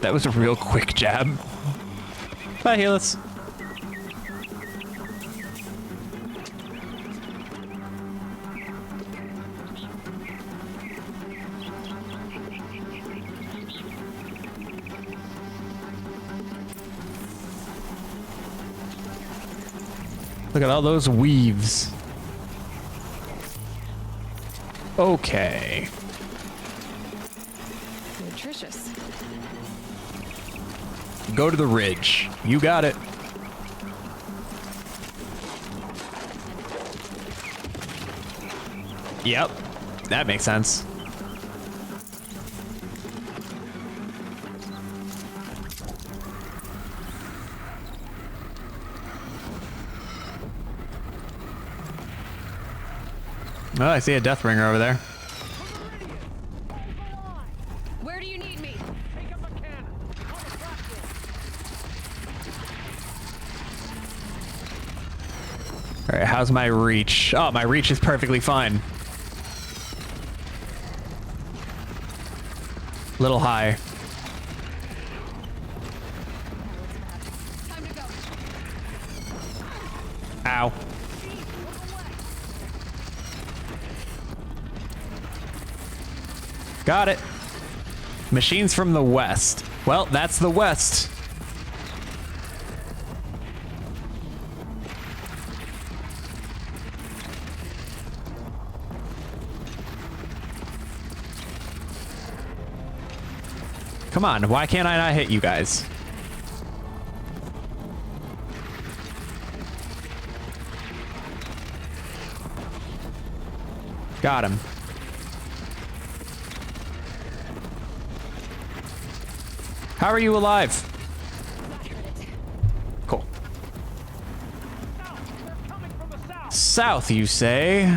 That was a real quick jab. Bye, Helis. Look at all those weaves. Okay. Nutritious. Go to the ridge. You got it. Yep. That makes sense. Oh, I see a Deathbringer over there. Where do you need me? Take up a cannon. On the platform. All right, how's my reach? Oh, my reach is perfectly fine. Little high. Time to go. Ow. Got it. Machines from the west. Well, that's the west. Come on, why can't I not hit you guys? Got him. How are you alive? Cool. South, you say?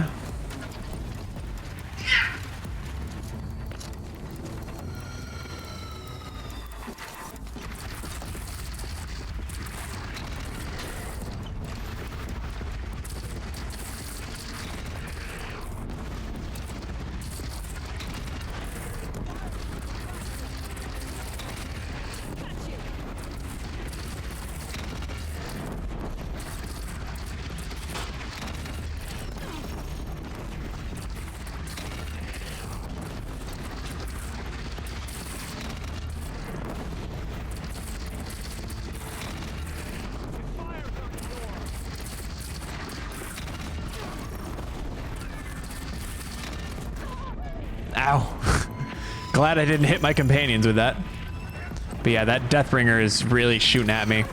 Ow. Glad I didn't hit my companions with that. But yeah, that Deathbringer is really shooting at me.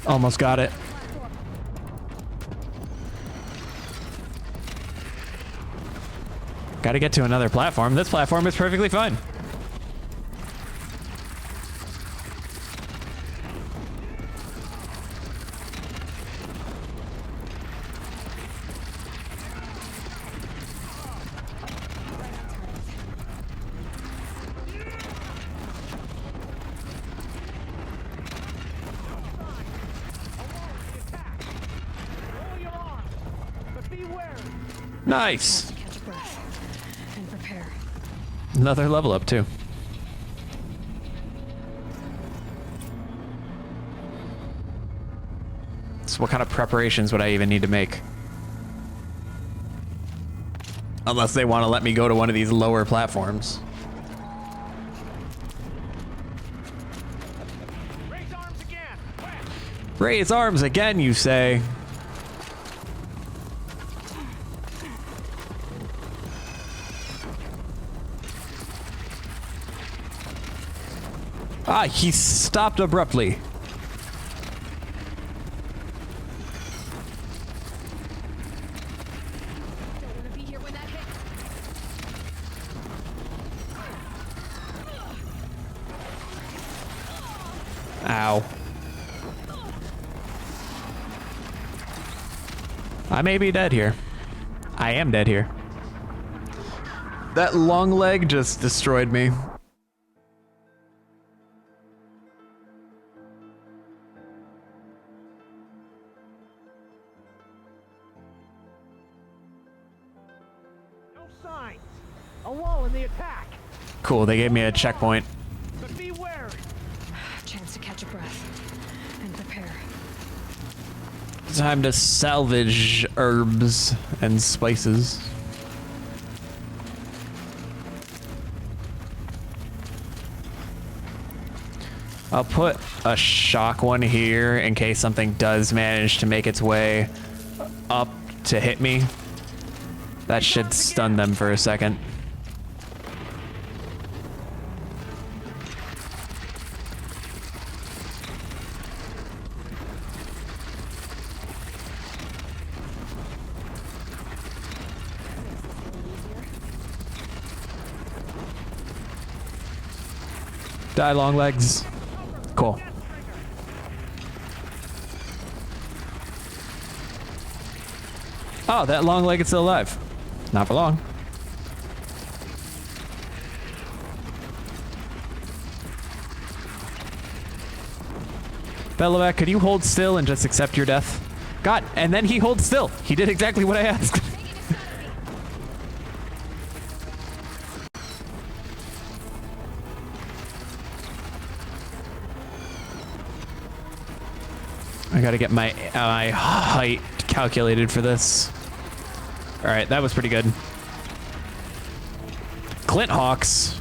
Almost got it. Gotta get to another platform. This platform is perfectly fine. Nice. Catch a breath and prepare. Another level up too. So what kind of preparations would I even need to make? Unless they want to let me go to one of these lower platforms. Raise arms again. Raise arms again, you say? Ah, he stopped abruptly. Don't want to be here when that hits. Ow. I may be dead here. I am dead here. That long leg just destroyed me. No signs. A lull in the attack. Cool, they gave me a checkpoint. But be wary. Chance to catch a breath and prepare. Time to salvage herbs and spices. I'll put a shock one here in case something does manage to make its way up to hit me. That should stun them for a second. Die, long legs. Cool. Oh, that long leg is still alive. Not for long. Belovac, could you hold still and just accept your death? God, and then he holds still. He did exactly what I asked. I gotta get my height calculated for this. All right, that was pretty good. Clint Hawks.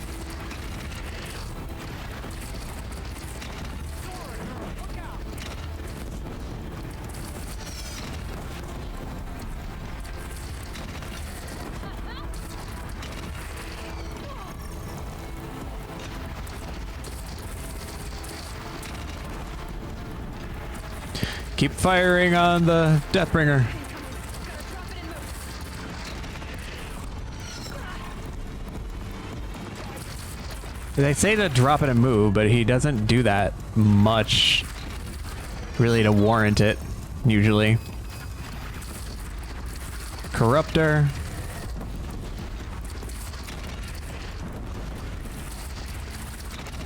Keep firing on the Deathbringer. They say to drop it and move, but he doesn't do that much, really, to warrant it, usually. Corruptor.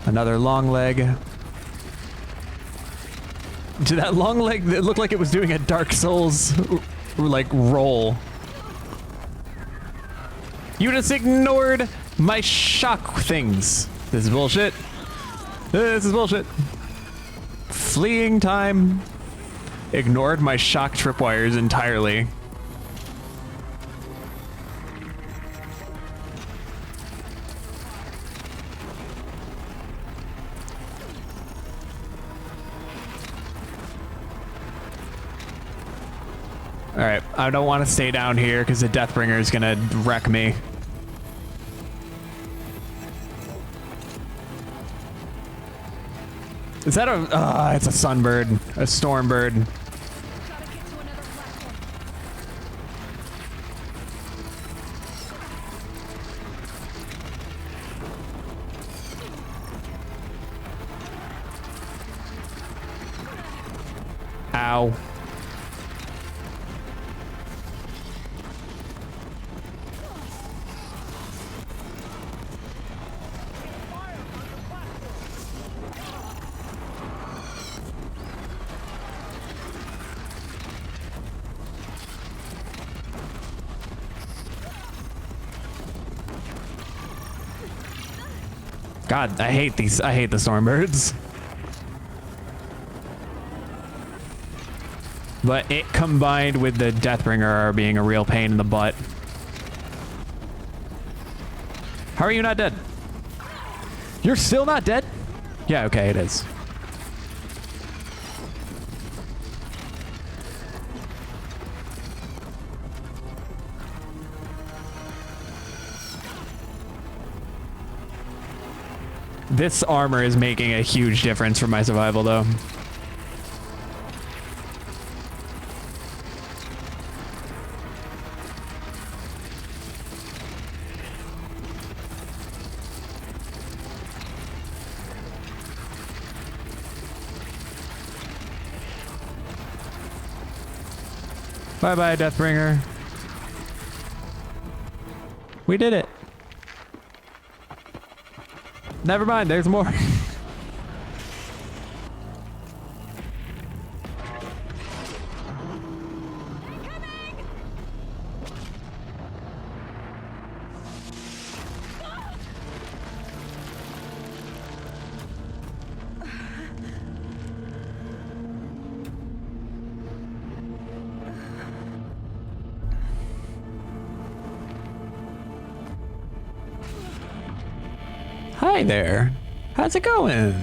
Another long leg. Did that long leg, it looked like it was doing a Dark Souls, like, roll. You just ignored my shock things. This is bullshit. This is bullshit. Fleeing time. Ignored my shock tripwires entirely. Alright, I don't want to stay down here because the Deathbringer is gonna wreck me. Is that a... it's a sunbird. A stormbird. Ow. God, I hate these. I hate the Stormbirds. But it combined with the Deathbringer are being a real pain in the butt. How are you not dead? You're still not dead? Yeah, okay, it is. This armor is making a huge difference for my survival, though. Bye-bye, Deathbringer. We did it. Never mind, there's more. Hi there. How's it going?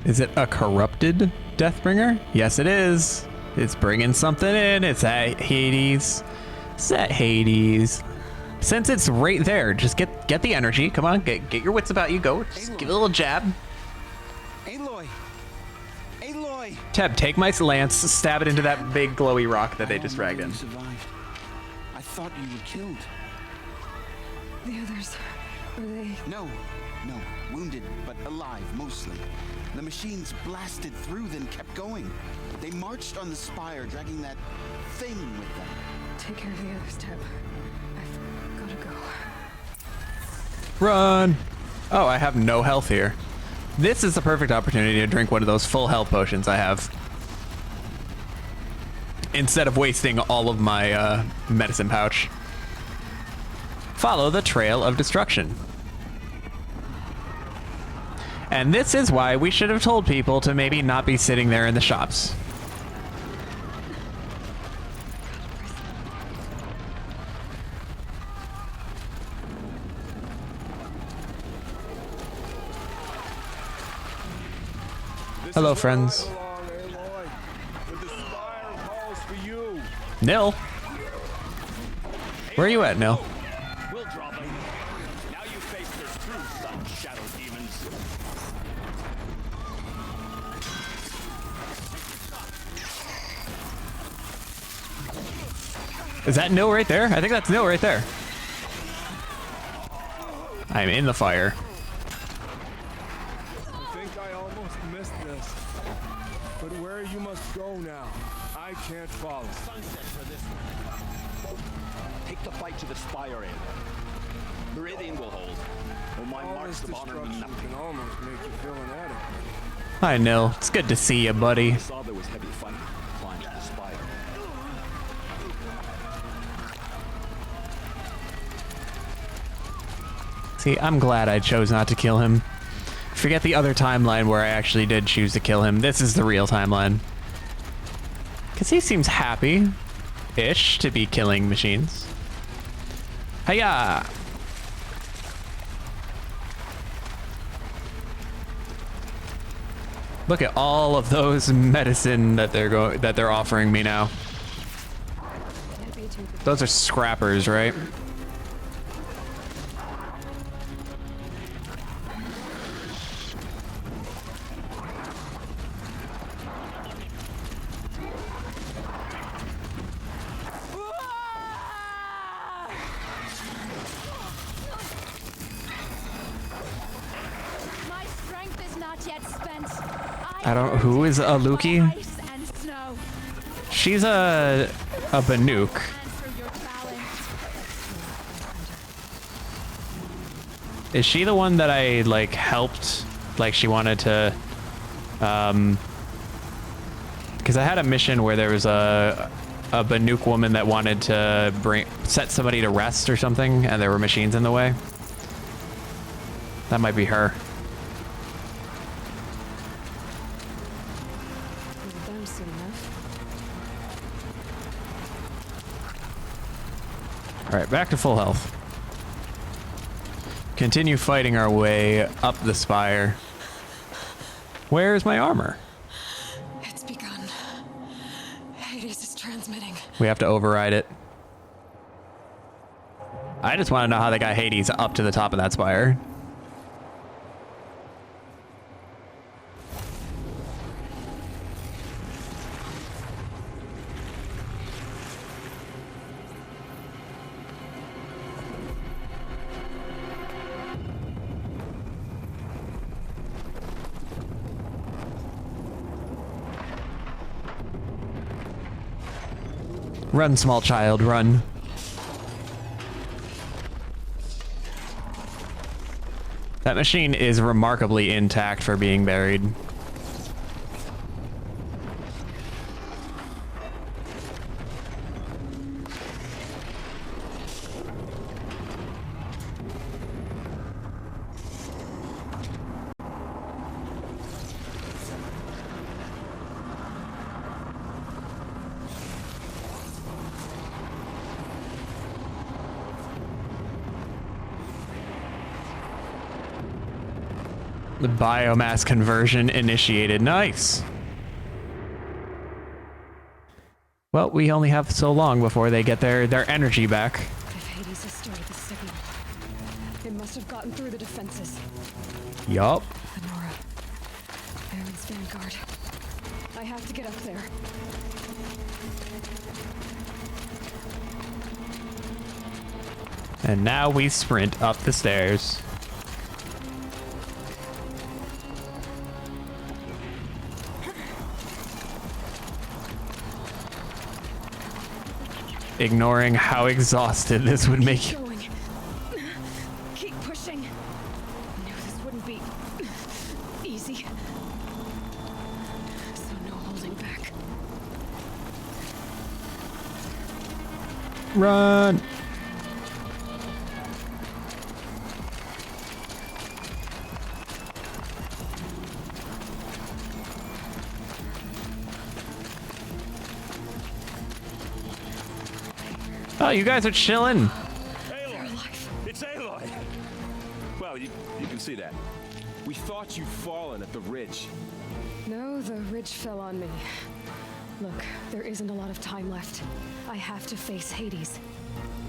Is it a corrupted Deathbringer? Yes, it is. It's bringing something in. It's at Hades. It's at Hades. Since it's right there, just get the energy. Come on, get your wits about you. Go. Just give it a little jab. Aloy! Aloy! Teb, take my lance, stab it into that big glowy rock that they just dragged in. You survived. I thought you were killed. The others, were they? No, wounded, but alive, mostly. The machines blasted through, then kept going. They marched on the spire, dragging that thing with them. Take care of the others, Teb. I've gotta go. Run! Oh, I have no health here. This is the perfect opportunity to drink one of those full health potions I have. Instead of wasting all of my medicine pouch. Follow the trail of destruction. And this is why we should have told people to maybe not be sitting there in the shops. Hello, friends. Nil? Where are you at, Nil? We'll drop him. Now you face their true son, shadow demons. Is that Nil right there? I think that's Nil right there. I'm in the fire. I think I almost missed this. But where you must go now, I can't follow. Sunset for this one. Take the fight to the spire end. Meridian will hold. Or my All marks this of honor mean destruction nothing. can almost make you feel inadequate. Hi, Nil. It's good to see you, buddy. I saw there was heavy fighting. Climbed to the spire. See, I'm glad I chose not to kill him. Forget the other timeline where I actually did choose to kill him. This is the real timeline. Because he seems happy-ish to be killing machines. Hiya! Look at all of those medicine that they're offering me now. Can't be too good. Those are scrappers, right? My strength is not yet spent. I don't. Who is Aluki? Ice and snow. She's a Banuk. Answer your balance. Is she the one that I like helped? Like she wanted to, because I had a mission where there was a Banuk woman that wanted to set somebody to rest or something, and there were machines in the way. That might be her. Is it down soon enough? All right, back to full health. Continue fighting our way up the spire. Where's my armor? It's begun. Hades is transmitting. We have to override it. I just want to know how they got Hades up to the top of that spire. Run, small child, run. That machine is remarkably intact for being buried. The biomass conversion initiated. Nice. Well, we only have so long before they get their energy back. If Hades has started the signal, it must have gotten through the defenses. Yup. Nora, Baron's vanguard. I have to get up there. And now we sprint up the stairs. Ignoring how exhausted this would make you. Going. Keep pushing. Knew this wouldn't be easy. So no holding back. Run! Oh, you guys are chilling. Aloy! It's Aloy! Well, you can see that. We thought you'd fallen at the ridge. No, the ridge fell on me. Look, there isn't a lot of time left. I have to face Hades.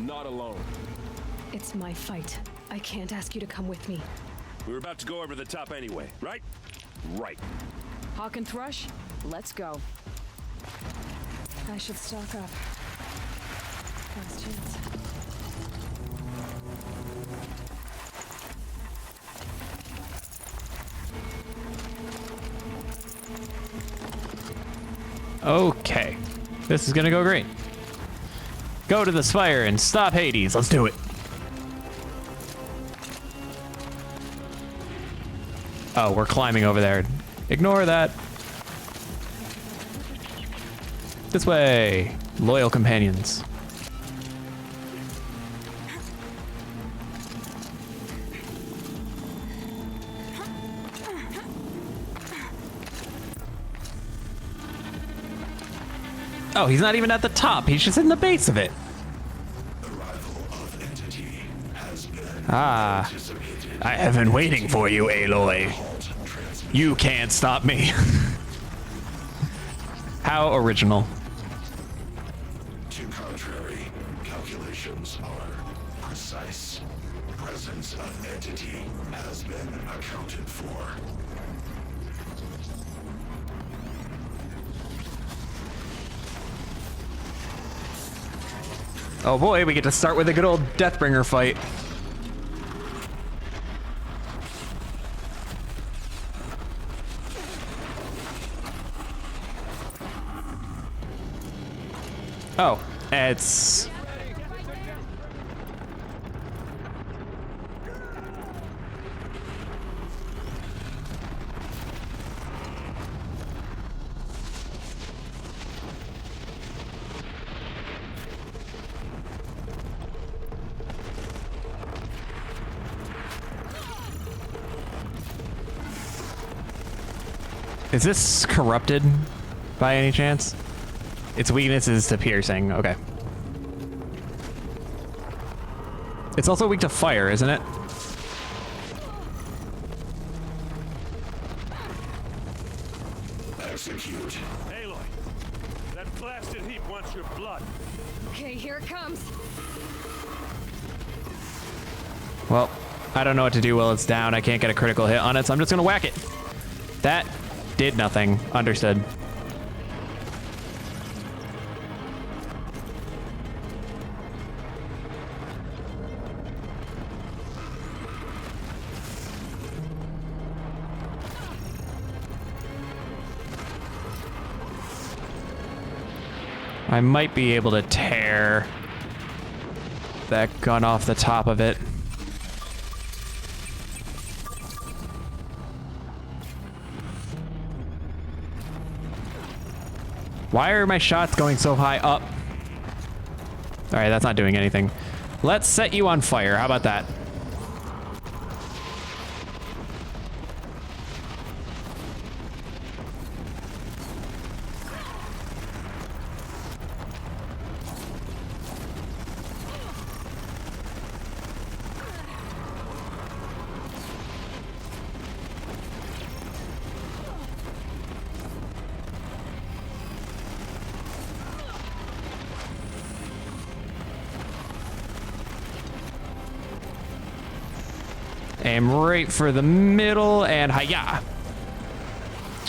Not alone. It's my fight. I can't ask you to come with me. We were about to go over the top anyway, right? Right. Hawk and Thrush, let's go. I should stock up. Last chance. Okay. This is gonna go great. Go to the spire and stop Hades. Let's do it. Oh, we're climbing over there. Ignore that. This way. Loyal companions. Oh, he's not even at the top. He's just in the base of it. Ah, I have been waiting for you, Aloy. You can't stop me. How original. To contrary, calculations are precise. Presence of entity has been accounted for. Oh boy, we get to start with a good old Deathbringer fight. Oh, it's... Is this corrupted by any chance? Its weakness is to piercing. Okay. It's also weak to fire, isn't it? Execute. Aloy, that blasted heap wants your blood. Okay, here it comes. Well, I don't know what to do while it's down. I can't get a critical hit on it, so I'm just gonna whack it. That did nothing. Understood. I might be able to tear that gun off the top of it. Why are my shots going so high up? All right, that's not doing anything. Let's set you on fire. How about that? Aim right for the middle and hiya!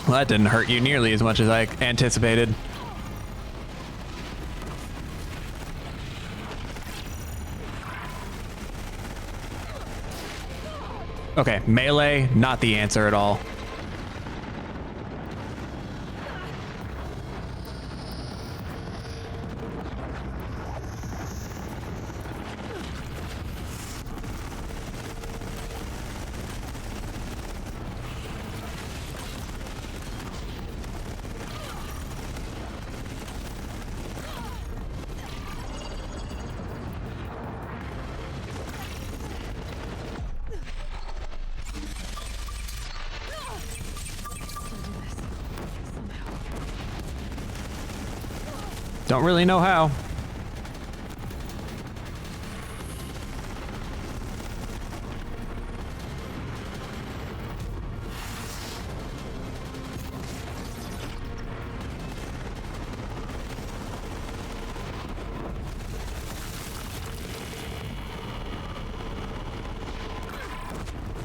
Well, that didn't hurt you nearly as much as I anticipated. Okay, melee, not the answer at all. Don't really know how.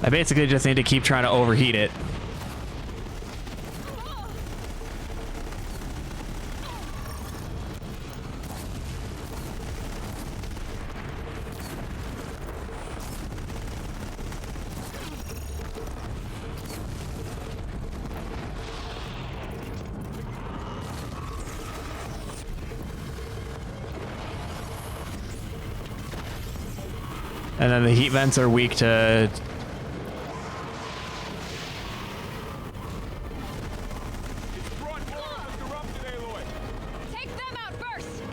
I basically just need to keep trying to overheat it. And then the heat vents are weak to... Take them out first!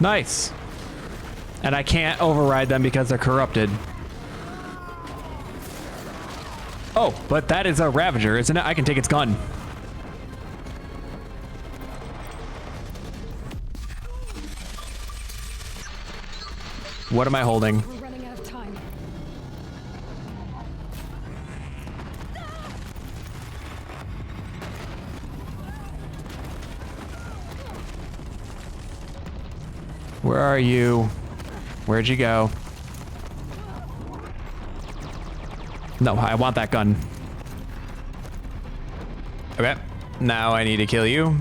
Nice. And I can't override them because they're corrupted. Oh, but that is a Ravager, isn't it? I can take its gun. What am I holding? We're running out of time. Where are you? Where'd you go? No, I want that gun. Okay, now I need to kill you.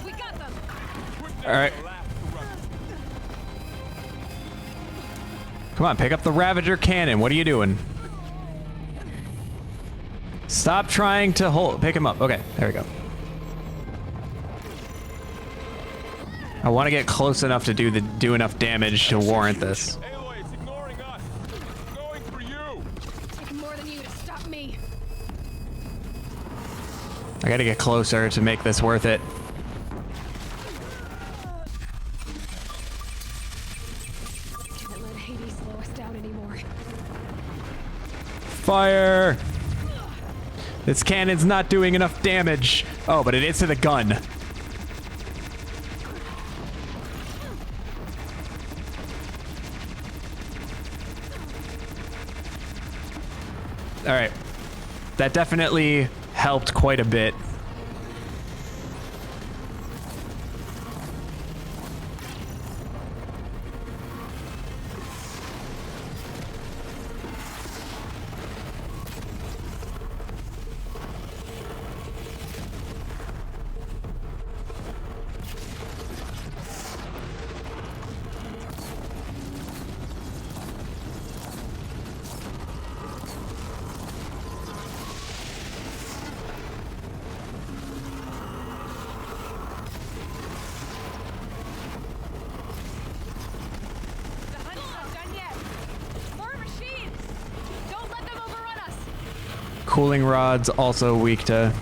We got them! All right. Come on, pick up the Ravager cannon. What are you doing? Stop trying to pick him up. Okay, there we go. I want to get close enough to do enough damage to warrant this. Aloy, it's ignoring us. It's going for you. Take more than you to stop me. I gotta get closer to make this worth it. Can't let Hades slow us down anymore. Fire! This cannon's not doing enough damage. Oh, but it is to the gun. All right. That definitely helped quite a bit. Cooling rods also weak to...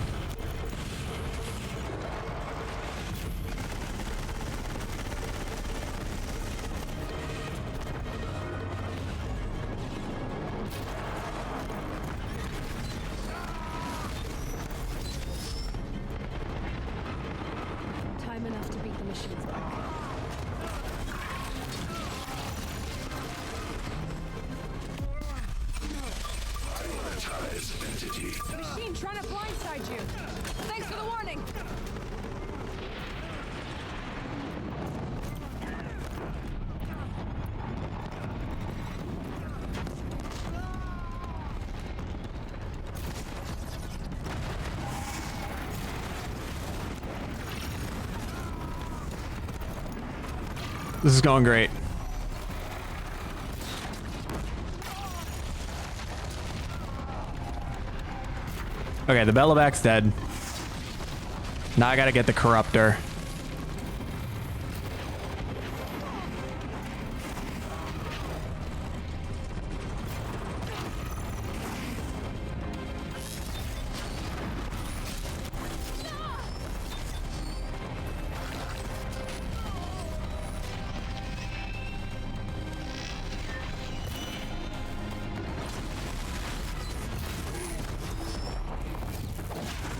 Time enough to beat the machines back. Prioritize entity. Machine trying to blindside you. Thanks for the warning. This is going great. Okay, the Bellowback's dead. Now I gotta get the Corruptor.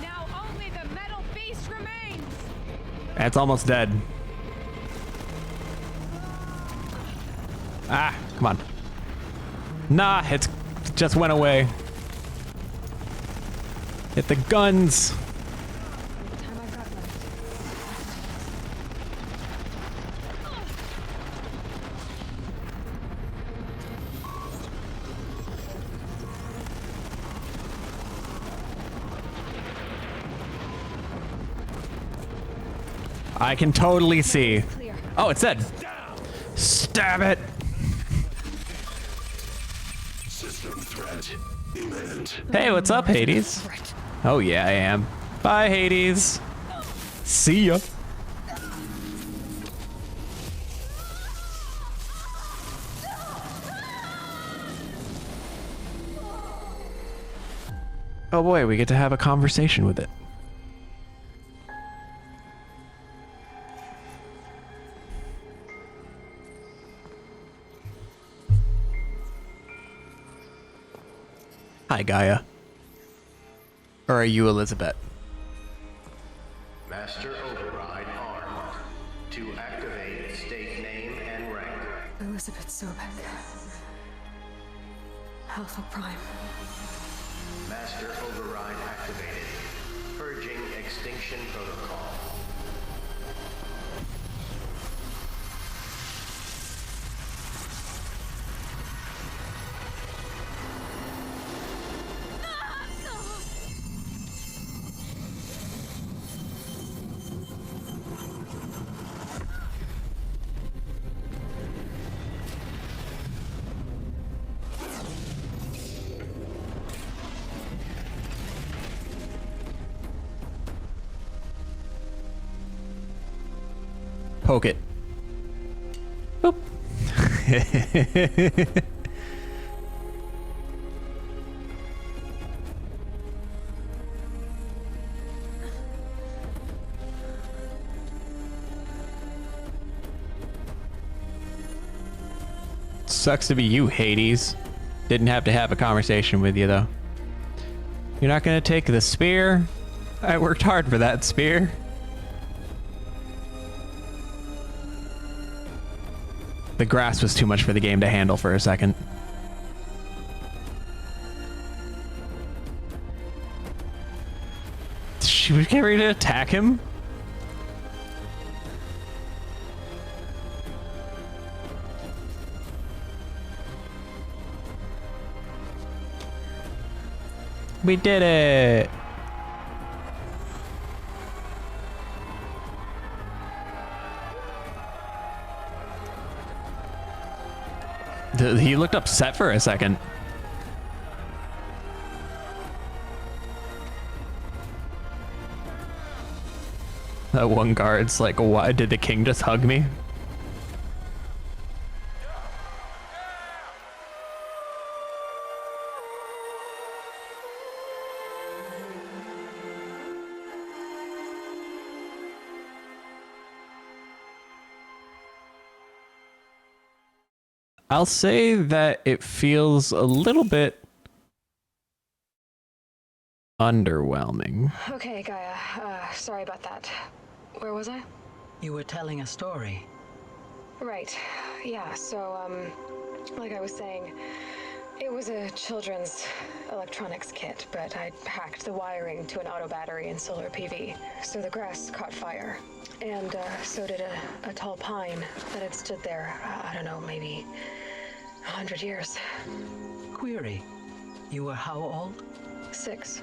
Now only the metal beast remains. It's almost dead. Ah, come on. Nah, it just went away. Hit the guns. Time I've got left. I can totally see. Clear. Oh, it's dead. Stab it. System threat imminent. Hey, what's up, Hades? Oh yeah, I am. Bye, Hades. See ya. Oh boy, we get to have a conversation with it. Hi, Gaia. Or are you Elizabeth? Master Override armed. To activate, state name and rank. Elizabeth Sobek. Alpha Prime. Master Override activated. Purging extinction protocol. Poke it. Boop. Sucks to be you, Hades. Didn't have to have a conversation with you, though. You're not gonna take the spear? I worked hard for that spear. The grass was too much for the game to handle for a second. She was getting ready to attack him? We did it! He looked upset for a second. That one guard's like, why did the king just hug me? I'll say that it feels a little bit underwhelming. Okay, Gaia. Sorry about that. Where was I? You were telling a story. Right. Yeah, so, like I was saying, it was a children's electronics kit, but I'd hacked the wiring to an auto battery and solar PV, so the grass caught fire. And, so did a tall pine that had stood there, I don't know, maybe 100 years. Query. You were how old? 6.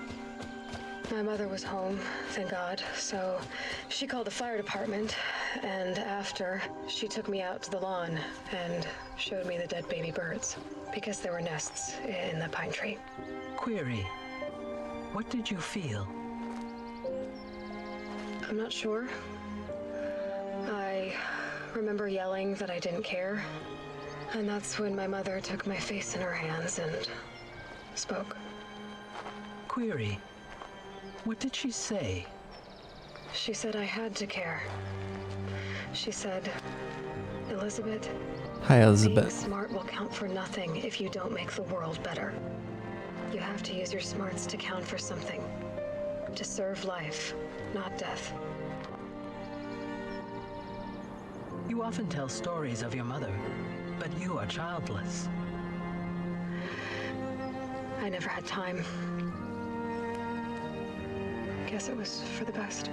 My mother was home, thank God, so she called the fire department, and after, she took me out to the lawn and showed me the dead baby birds, because there were nests in the pine tree. Query. What did you feel? I'm not sure. I remember yelling that I didn't care, and that's when my mother took my face in her hands and spoke. Query. What did she say? She said I had to care. She said, Elizabeth, Hi, being Elizabeth. smart will count for nothing if you don't make the world better. You have to use your smarts to count for something. To serve life, not death. You often tell stories of your mother, but you are childless. I never had time. Guess it was for the best.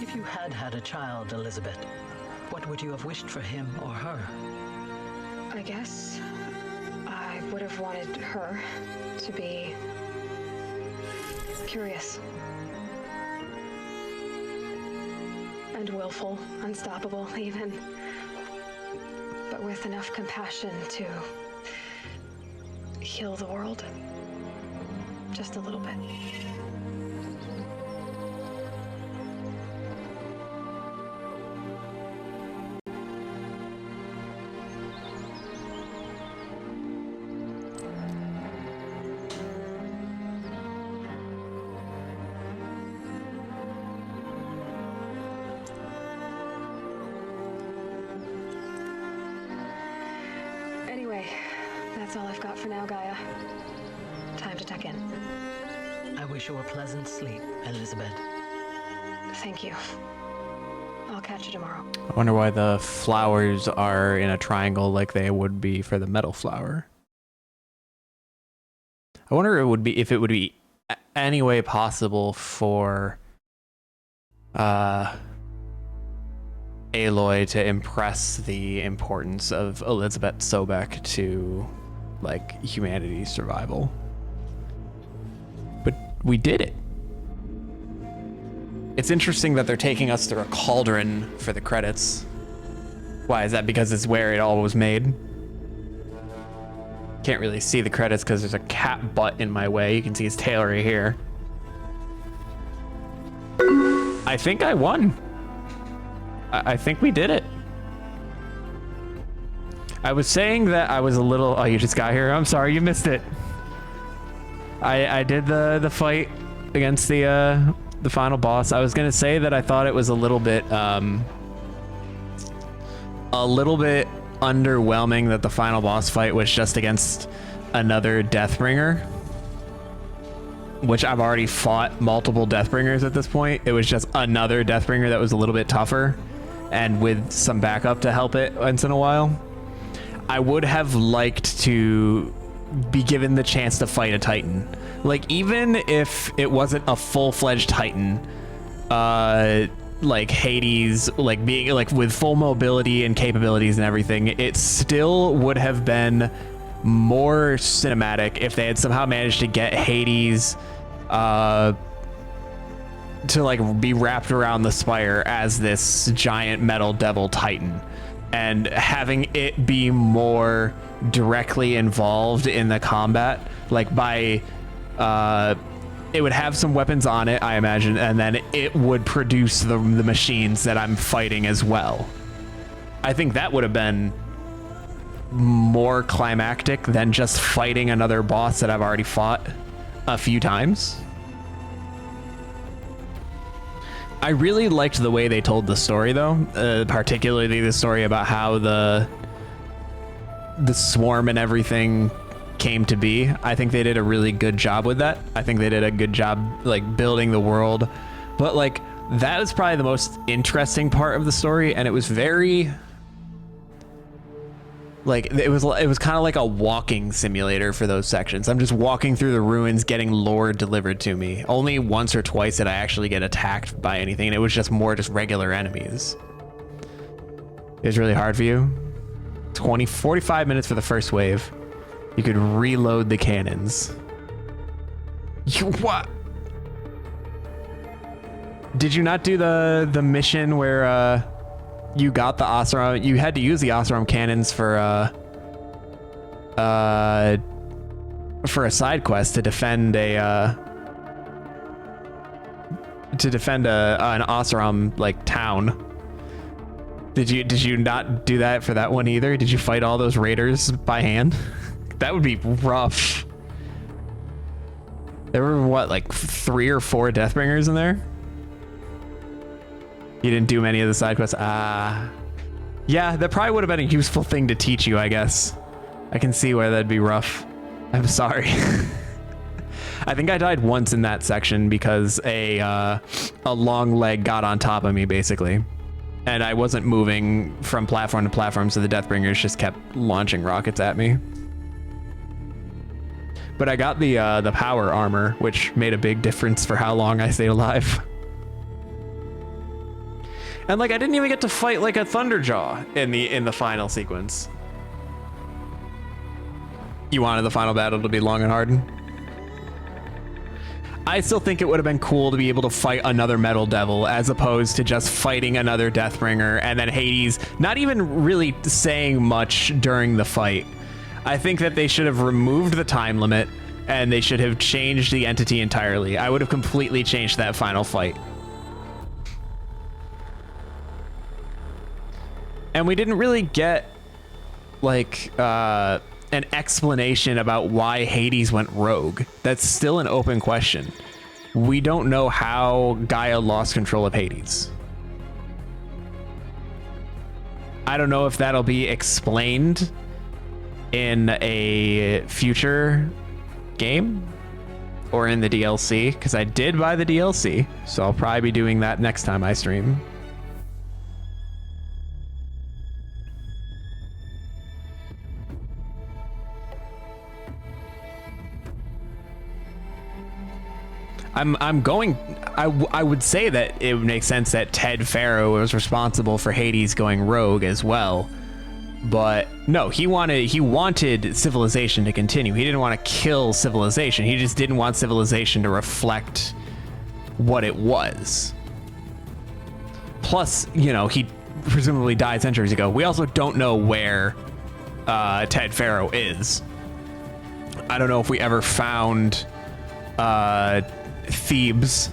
If you had had a child, Elizabeth, what would you have wished for him or her? I guess I would have wanted her to be curious. And willful, unstoppable even. But with enough compassion to heal the world. Just a little bit. Anyway, that's all I've got for now, Gaia. Time to tuck in. I wish you a pleasant sleep, Elizabeth. Thank you. I'll catch you tomorrow. I wonder why the flowers are in a triangle like they would be for the metal flower. I wonder if it would be any way possible for Aloy to impress the importance of Elizabeth Sobek to like humanity's survival. But we did it. It's interesting that they're taking us through a cauldron for the credits. Why, is that because it's where it all was made? Can't really see the credits because there's a cat butt in my way. You can see his tail right here. I think I won. I think we did it. I was saying that I was a little... Oh, you just got here? I'm sorry, you missed it. I did the fight against the final boss. I was gonna say that I thought it was a little bit underwhelming that the final boss fight was just against another Deathbringer, which I've already fought multiple Deathbringers at this point. It was just another Deathbringer that was a little bit tougher and with some backup to help it once in a while. I would have liked to be given the chance to fight a Titan. Like, even if it wasn't a full-fledged Titan, like Hades, like being like with full mobility and capabilities and everything, it still would have been more cinematic if they had somehow managed to get Hades to like be wrapped around the spire as this giant metal devil Titan, and having it be more directly involved in the combat, like by it would have some weapons on it, I imagine, and then it would produce the machines that I'm fighting as well. I think that would have been more climactic than just fighting another boss that I've already fought a few times. I really liked the way they told the story, though, particularly the story about how the swarm and everything came to be. I think they did a really good job with that. I think they did a good job like building the world, but like that was probably the most interesting part of the story, and it was very like it was kind of like a walking simulator for those sections. I'm just walking through the ruins getting lore delivered to me. Only once or twice did I actually get attacked by anything, and it was just regular enemies. It was really hard for you. 45 minutes for the first wave. You could reload the cannons. You what? Did you not do the mission where you got the Oseram? You had to use the Oseram cannons for a side quest to defend an Oseram like town. Did you not do that for that one either? Did you fight all those raiders by hand? That would be rough. There were what, like 3 or 4 Deathbringers in there? You didn't do many of the side quests? Yeah, that probably would have been a useful thing to teach you, I guess. I can see where that'd be rough. I'm sorry. I think I died once in that section because a long leg got on top of me, basically. And I wasn't moving from platform to platform, so the Deathbringers just kept launching rockets at me. But I got the power armor, which made a big difference for how long I stayed alive. And like I didn't even get to fight like a Thunderjaw in the final sequence. You wanted the final battle to be long and hard? I still think it would have been cool to be able to fight another Metal Devil as opposed to just fighting another Deathbringer and then Hades not even really saying much during the fight. I think that they should have removed the time limit and they should have changed the entity entirely. I would have completely changed that final fight. And we didn't really get like an explanation about why Hades went rogue. That's still an open question. We don't know how Gaia lost control of Hades. I don't know if that'll be explained in a future game or in the DLC, because I did buy the DLC, so I'll probably be doing that next time I stream. I would say that it would make sense that Ted Faro was responsible for Hades going rogue as well. But no, he wanted civilization to continue. He didn't want to kill civilization. He just didn't want civilization to reflect what it was. Plus, you know, he presumably died centuries ago. We also don't know where Ted Faro is. I don't know if we ever found Thebes,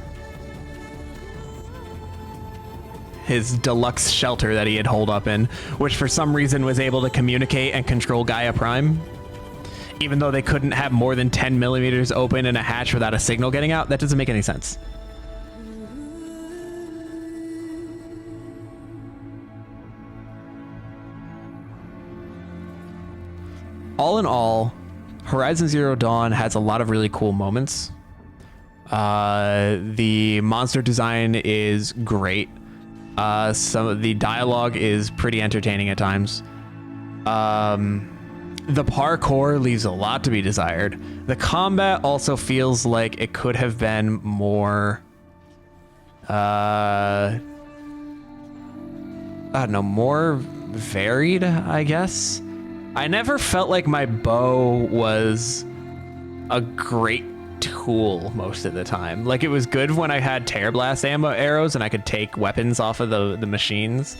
his deluxe shelter that he had holed up in, which for some reason was able to communicate and control Gaia Prime. Even though they couldn't have more than 10 millimeters open in a hatch without a signal getting out, that doesn't make any sense. All in all, Horizon Zero Dawn has a lot of really cool moments. The monster design is great. Some of the dialogue is pretty entertaining at times. The parkour leaves a lot to be desired. The combat also feels like it could have been more, I don't know, more varied, I guess. I never felt like my bow was a great tool most of the time. Like, it was good when I had Tear Blast ammo arrows and I could take weapons off of the machines.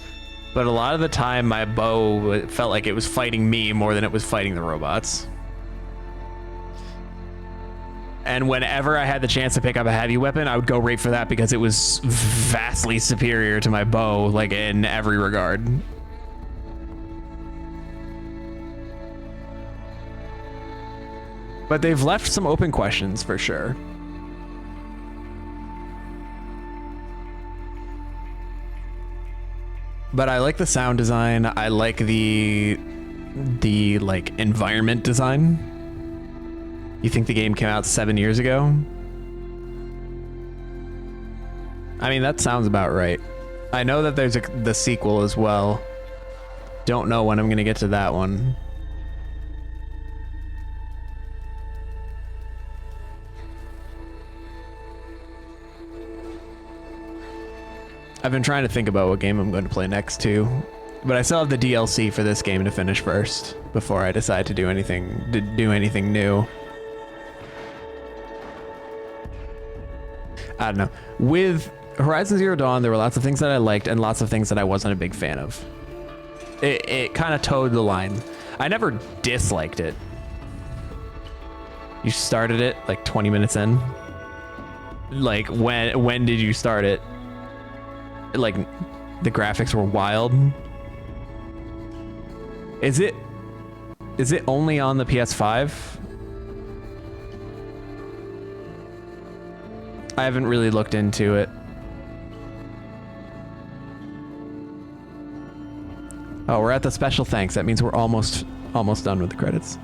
But a lot of the time, my bow felt like it was fighting me more than it was fighting the robots. And whenever I had the chance to pick up a heavy weapon, I would go right for that because it was vastly superior to my bow, like in every regard. But they've left some open questions for sure. But I like the sound design. I like the like environment design. You think the game came out 7 years ago? I mean, that sounds about right. I know that there's the sequel as well. Don't know when I'm gonna get to that one. I've been trying to think about what game I'm going to play next too, but I still have the DLC for this game to finish first before I decide to do anything new. I don't know. With Horizon Zero Dawn, there were lots of things that I liked and lots of things that I wasn't a big fan of. It kind of towed the line. I never disliked it. You started it like 20 minutes in. Like when did you start it? Like the graphics were wild. Is it only on the PS5? I haven't really looked into it. Oh, we're at the special thanks. That means we're almost done with the credits.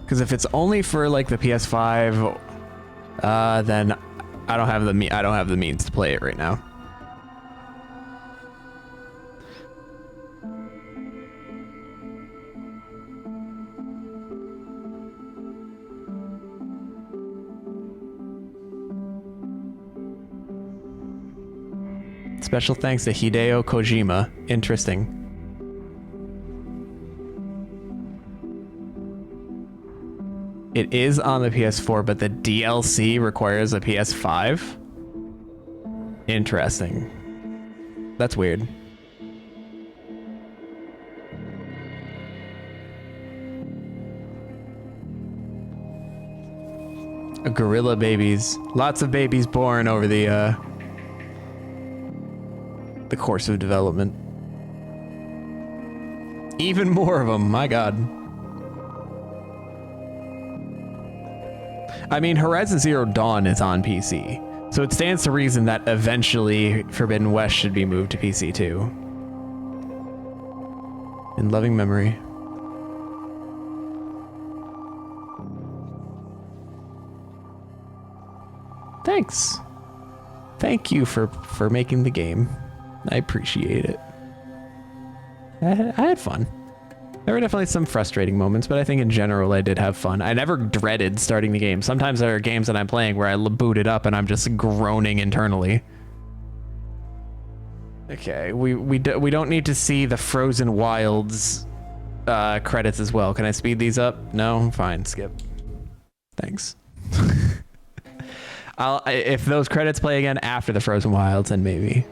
Because if it's only for like the PS5, then I don't have the means to play it right now. Special thanks to Hideo Kojima. Interesting. It is on the PS4, but the DLC requires a PS5? Interesting. That's weird. Gorilla babies. Lots of babies born over the course of development. Even more of them, my god. I mean, Horizon Zero Dawn is on PC, so it stands to reason that eventually Forbidden West should be moved to PC too. In loving memory. Thanks. Thank you for making the game. I appreciate it. I had fun. There were definitely some frustrating moments, but I think in general I did have fun. I never dreaded starting the game. Sometimes there are games that I'm playing where I boot it up and I'm just groaning internally. Okay, we don't need to see the Frozen Wilds credits as well. Can I speed these up? No? Fine, skip. Thanks. If those credits play again after the Frozen Wilds, then maybe.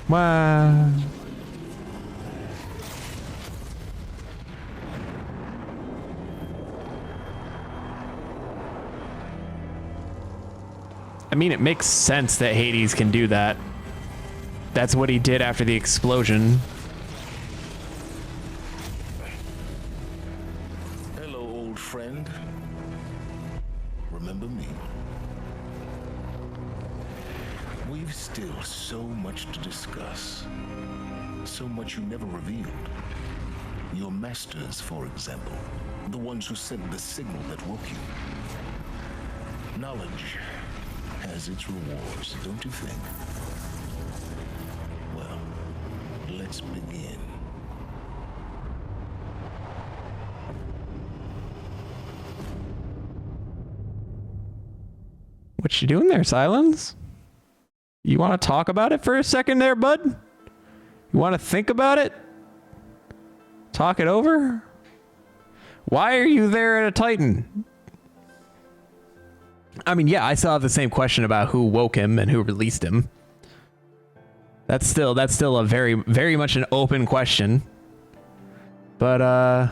Wow. I mean, it makes sense that Hades can do that. That's what he did after the explosion. Hello, old friend. Remember me? We've still so much to discuss. So much you never revealed. Your masters, for example. The ones who sent the signal that woke you. Knowledge has its rewards, don't you think? Well, let's begin. What you doing there, Silence? You want to talk about it for a second there, bud? You want to think about it? Talk it over? Why are you there at a Titan? I mean, yeah, I still have the same question about who woke him and who released him. That's still a very, very much an open question. But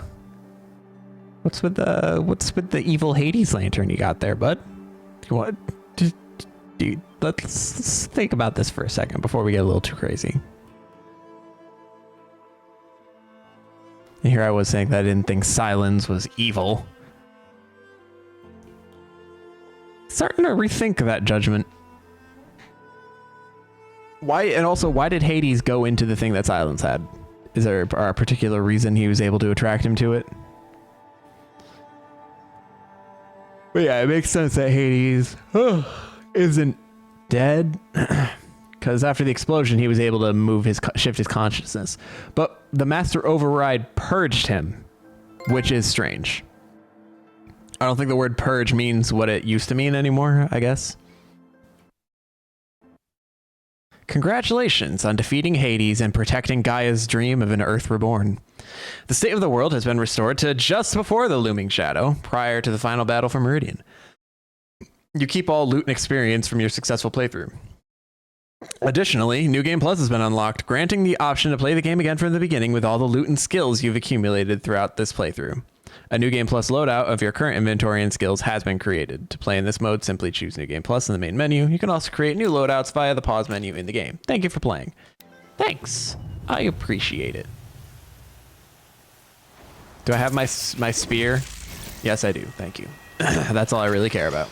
what's with the evil Hades lantern you got there, bud? Do dude, let's think about this for a second before we get a little too crazy. And here I was saying that I didn't think Silence was evil. Starting to rethink that judgment. Why, and also, why did Hades go into the thing that Silence had? Is there a particular reason he was able to attract him to it? But yeah, it makes sense that Hades isn't dead. Because after the explosion, he was able to shift his consciousness. But the Master Override purged him, which is strange. I don't think the word purge means what it used to mean anymore, I guess. Congratulations on defeating Hades and protecting Gaia's dream of an Earth reborn. The state of the world has been restored to just before the looming shadow, prior to the final battle for Meridian. You keep all loot and experience from your successful playthrough. Additionally, New Game Plus has been unlocked, granting the option to play the game again from the beginning with all the loot and skills you've accumulated throughout this playthrough. A New Game Plus loadout of your current inventory and skills has been created. To play in this mode, simply choose New Game Plus in the main menu. You can also create new loadouts via the pause menu in the game. Thank you for playing. Thanks. I appreciate it. Do I have my spear? Yes, I do. Thank you. That's all I really care about.